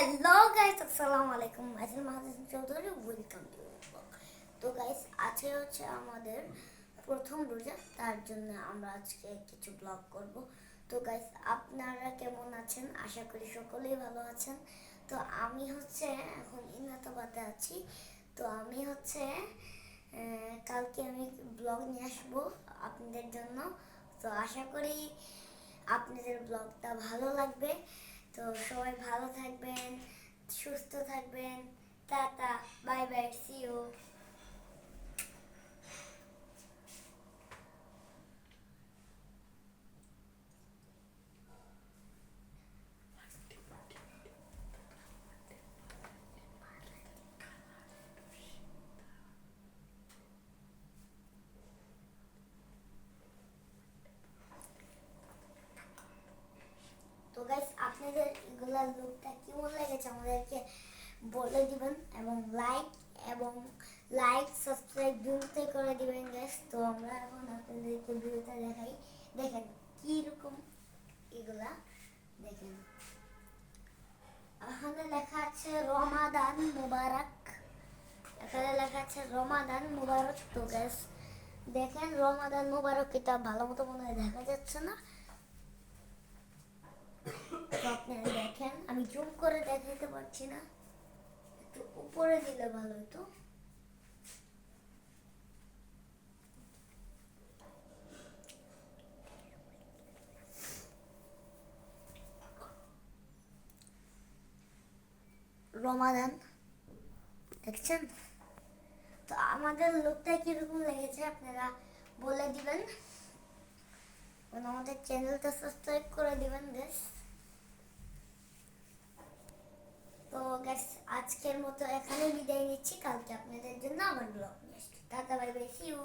Hello guys, আসসালামু আলাইকুম। আজকে মাহাদিস চৌধুরী, ওয়েলকাম টু ব্লগ। তো গাইস, আজকে হচ্ছে আমাদের প্রথম রোজা, তার জন্য আমরা আজকে কিছু ব্লগ করব। তো গাইস, আপনারা কেমন আছেন? আশা করি সকলেই ভালো আছেন। তো আমি হচ্ছে এখন ইনাতাবাদে আছি। তো আমি হচ্ছে কালকে আমি ব্লগ নিয়ে আসবো আপনাদের জন্য। তো আশা করি আপনাদের ব্লগটা ভালো লাগবে। তো সবাই ভালো থাকবেন, সুস্থ থাকবেন। Tata, bye bye, see you. তো গাইস, আপনাদের এগুলা লুকটা কেমন লেগেছে আমাদেরকে বলে দিবেন, এবং লাইক সাবস্ক্রাইব দুটোই করে দিবেন গাইস। তো আমরা এখন আপনাদেরকে ভিডিওটা দেখাই। দেখেন কি রকম এগুলা, দেখেন এখানে লেখা আছে রমাদান মুবারক। এখানে লেখা আছে রমাদান মুবারক। তো গাইস দেখেন রমাদান মুবারক, এটা ভালো মতো মনে হয় দেখা যাচ্ছে না। তো আপনারা দেখেন, আমি জুম করে দেখাতে পারছি না, একটু উপরে দিলে ভালো হতো। রমাদান দেখছেন? তো আমাদের লোকটা কিরকম লেগেছে আপনারা বলে দিবেন, এবং আমাদের চ্যানেলটা সাবস্ক্রাইব করে দিবেন গাইস। তো গাইস, আজকের মতো এখানে বিদায় নিচ্ছি। কালকে আপনাদের জন্য আবার ব্লগ নিয়ে আসছি। Tata, bye bye, see you.